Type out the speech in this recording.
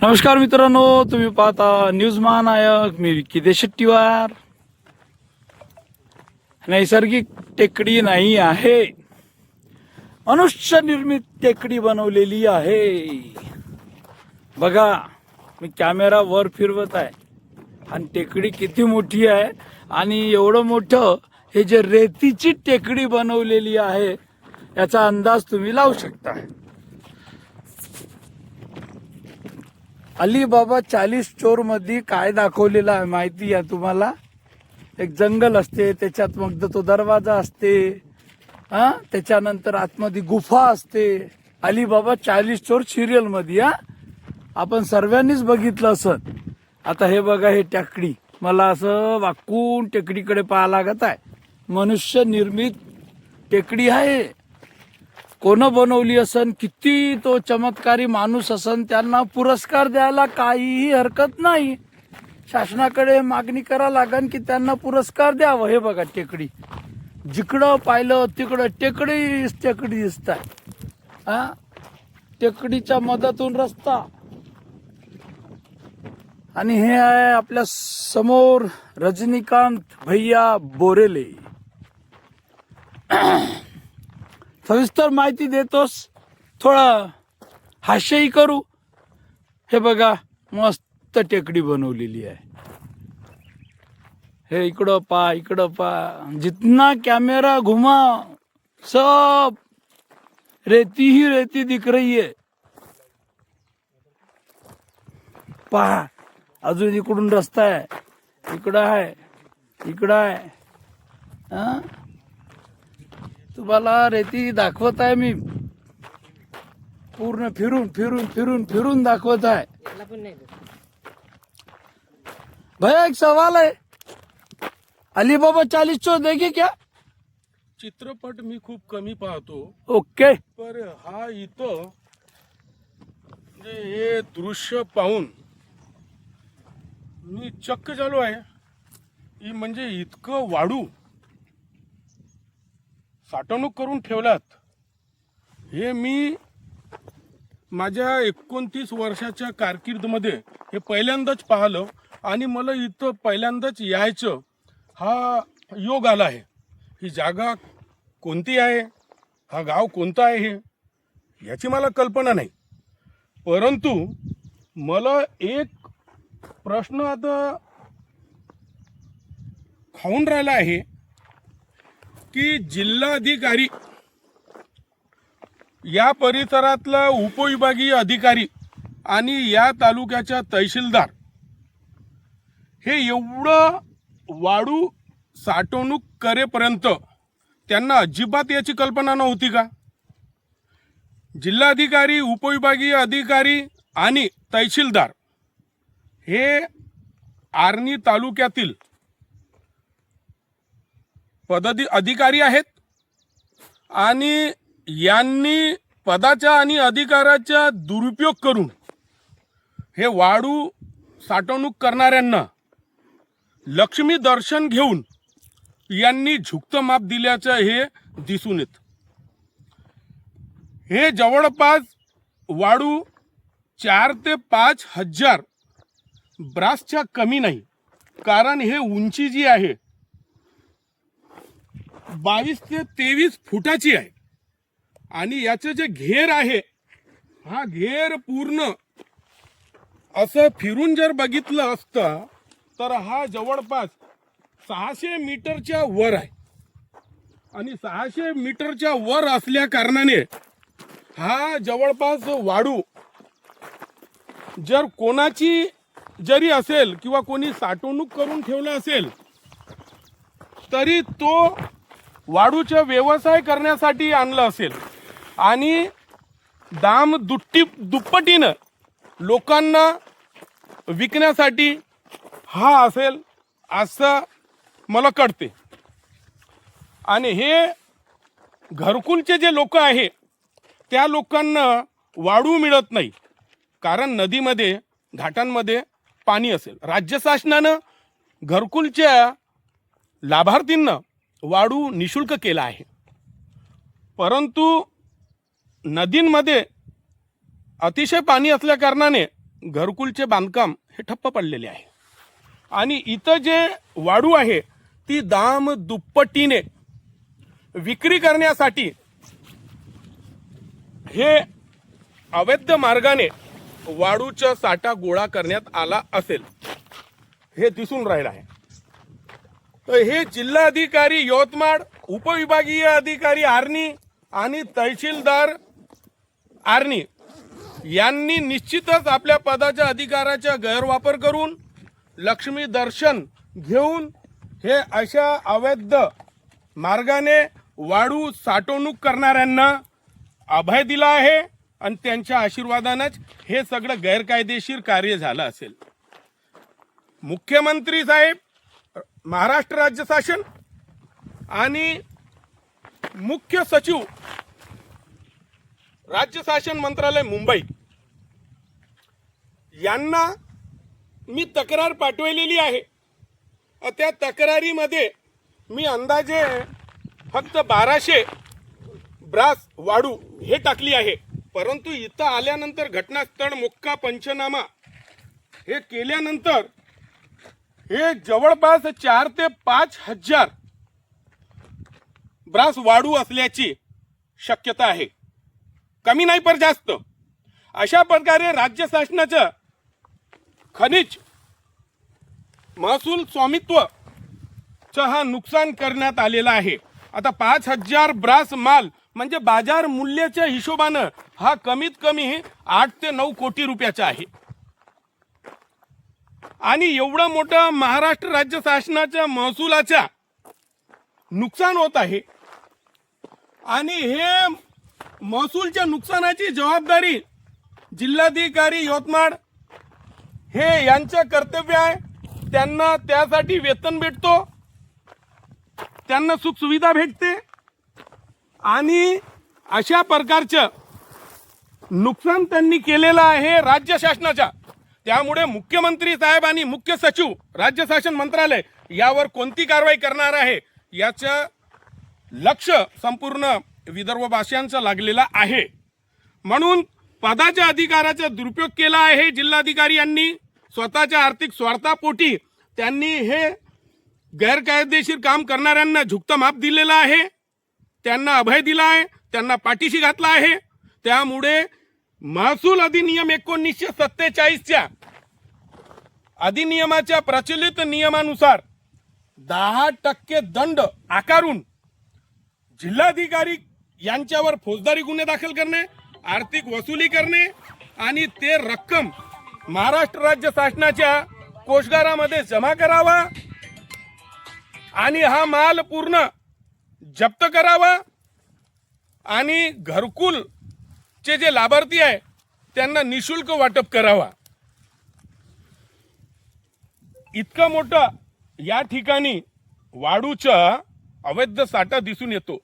नमस्कार मित्रांनो, तुम्ही पाहता न्यूज महानायक. मी विकी देशेट्टीवार. नैसर्गिक टेकडी नाही आहे, मनुष्य निर्मित टेकडी बनवलेली आहे. बघा, मी कॅमेरा वर फिरवत आहे आणि टेकडी किती मोठी आहे. आणि एवढं मोठं हे जे रेतीची टेकडी बनवलेली आहे याचा अंदाज तुम्ही लावू शकता. अलीबाबा 40 चोर मध्ये काय दाखवलेलं आहे माहिती आहे तुम्हाला? एक जंगल असते, त्याच्यात मग तो दरवाजा असते, त्याच्यानंतर आतमध्ये गुफा असते. अलीबाबा 40 चोर सिरियल मध्ये आपण सर्वांनीच बघितलं असत. आता हे बघा, हे टेकडी मला असं वाकून टेकडीकडे पाहा लागत आहे. मनुष्य निर्मित टेकडी आहे. कोण बनवली असन, किती तो चमत्कारी माणूस असन, त्यांना पुरस्कार द्यायला काहीही हरकत नाही. शासनाकडे मागणी करा लागन की त्यांना पुरस्कार द्यावं. हे बघा टेकडी, जिकडं पाहिलं तिकडं टेकडी दिसत आहे. टेकडीच्या मधातून रस्ता. आणि हे आहे आपल्या समोर रजनीकांत भैया बोरेले. सविस्तर माहिती देतोस, थोडा हास्यही करू. हे बघा, मस्त टेकडी बनवलेली आहे. हे इकडं पा, जितना कॅमेरा घुमा सब रेती ही रेती दिख रही है. पहा, अजून इकडून रस्ता आहे, इकडं आहे. तुम्हाला रेती दाखवत आहे मी, पूर्ण फिरून दाखवत आहे. भैया एक सवाल है, अलीबाबा 40 चोर देखे क्या? चित्रपट मी खूप कमी पाहतो. ओके. पर हा इथं हे दृश्य पाहून मी चक्क झालो आहे. ही म्हणजे इतकं वाढू साठवणूक करून ठेवल्यात, हे मी माझ्या 29 वर्षाच्या कारकिर्दीमध्ये हे पहिल्यांदाच पाहिलं. आणि मला इथं पहिल्यांदाच यायचं हा योग आला आहे. ही जागा कोणती आहे, हा गाव कोणता आहे हे याची मला कल्पना नाही. परंतु मला एक प्रश्न आता खाऊन राहिला आहे की जिल्हाधिकारी, या परिसरातला उपविभागीय अधिकारी आणि या तालुक्याच्या तहसीलदार हे एवढं वाळू साठवणूक करेपर्यंत त्यांना अजिबात याची कल्पना नव्हती का? जिल्हाधिकारी, उपविभागीय अधिकारी आणि तहसीलदार हे आर्णी तालुक्यातील अधिकारी आहेत. आणि यांनी पदाच्या आणि अधिकाराचा दुरुपयोग करून हे वाळू साठवणूक करणाऱ्यांना लक्ष्मी दर्शन घेऊन यांनी झुकतं माप दिल्याचं हे दिसून येत. हे जवळपास वाळू 4 ते 5 हजार ब्रासच्या कमी नाही. कारण हे उंची जी आहे 22 ते 23 फुटाची आहे. आणि याचं जे घेर आहे, हा घेर पूर्ण असं फिरून जर बघितलं असतं तर हा जवळपास 600 मीटरच्या वर आहे. आणि 600 मीटरच्या वर असल्या कारणाने हा जवळपास वाळू जर कोणाची जरी असेल किंवा कोणी साठवणूक करून ठेवलं असेल तरी तो वाळूचा व्यवसाय करण्यासाठी आणला असेल. आणि दाम दुप्पटीनं लोकांना विकण्यासाठी हा असेल असं मला कळते. आणि हे घरकुलचे जे लोक आहे त्या लोकांना वाळू मिळत नाही. कारण नदीमध्ये, घाटांमध्ये पाणी असेल. राज्य शासनानं घरकुलच्या लाभार्थींना वाळू निशुल्क केला आहे. परंतु नदींमध्ये अतिशय पाणी असल्या कारणाने घरकुलचे बांधकाम हे ठप्प पडलेले आहे आणि इथं जे वाढू आहे ती दाम दुप्पटीने विक्री करण्यासाठी हे अवैध मार्गाने वाळूचा साठा गोळा करण्यात आला असेल हे दिसून राहिलं आहे. तर हे जिल्हाधिकारी यवतमाळ, उपविभागीय अधिकारी आर्णी आणि तहसीलदार आर्णी यांनी निश्चितच आपल्या पदाच्या अधिकाराचा गैरवापर करून लक्ष्मी दर्शन घेऊन हे अशा अवैध मार्गाने वाळू साठवणूक करणाऱ्यांना अभय दिला आहे आणि त्यांच्या आशीर्वादानेच हे सगळं गैरकायदेशीर कार्य झालं असेल. मुख्यमंत्री साहेब, महाराष्ट्र राज्य शासन आणि मुख्य सचिव राज्य शासन मंत्रालय मुंबई यांना मी तक्रार पाठवलेली आहे. त्या तक्रारीमध्ये मी अंदाजे फक्त 1200 ब्रास वाळू हे टाकली आहे. परंतु इथं आल्यानंतर घटनास्थळ मोक्का पंचनामा हे केल्यानंतर हे जवळपास 4 ते 5 हजार ब्रास वाळू असल्याची शक्यता आहे, कमी नाही पण जास्त. अशा प्रकारे राज्य शासनाचं खनिज महसूल स्वामित्वचं हा नुकसान करण्यात आलेला आहे. आता 5000 ब्रास माल म्हणजे बाजार मूल्याच्या हिशोबानं हा कमीत कमी 8 ते 9 कोटी रुपयाचा आहे आणि एवढं मोठं महाराष्ट्र राज्य शासनाच्या महसुलाचा नुकसान होत आहे आणि हे महसूलच्या नुकसानाची जबाबदारी जिल्हाधिकारी यवतमाळ हे यांचं कर्तव्य आहे. त्यांना त्यासाठी वेतन भेटतो, त्यांना सुख सुविधा भेटते आणि अशा प्रकारचं नुकसान त्यांनी केलेलं आहे राज्य शासनाच्या. त्यामुळे मुख्यमंत्री साहेब आणि मुख्य सचिव राज्य शासन मंत्रालय यावर कोणती कारवाई करणार आहे याचं लक्ष संपूर्ण विदर्भवासियांचं लागलेलं आहे. म्हणून पदाच्या अधिकाराचा दुरुपयोग केला आहे जिल्हाधिकारी यांनी. स्वतःच्या आर्थिक स्वार्थापोटी त्यांनी हे गैरकायदेशीर काम करणाऱ्यांना झुकतं माप दिलेलं आहे, त्यांना अभय दिला आहे, त्यांना पाठीशी घातला आहे. त्यामुळे महसूल अधिनियम 1947च्या अधिनियमाच्या प्रचलित नियमानुसार 10% दंड आकारून जिल्हाधिकारी यांच्यावर फौजदारी गुन्हे दाखल करणे, आर्थिक वसुली करणे आणि ते रक्कम महाराष्ट्र राज्य शासनाच्या कोषागारामध्ये जमा करावा आणि हा माल पूर्ण जप्त करावा आणि घरकुलचे जे लाभार्थी आहे त्यांना निशुल्क वाटप करावा. इतकं मोठं या ठिकाणी वाळूचा अवैध साठा दिसून येतो.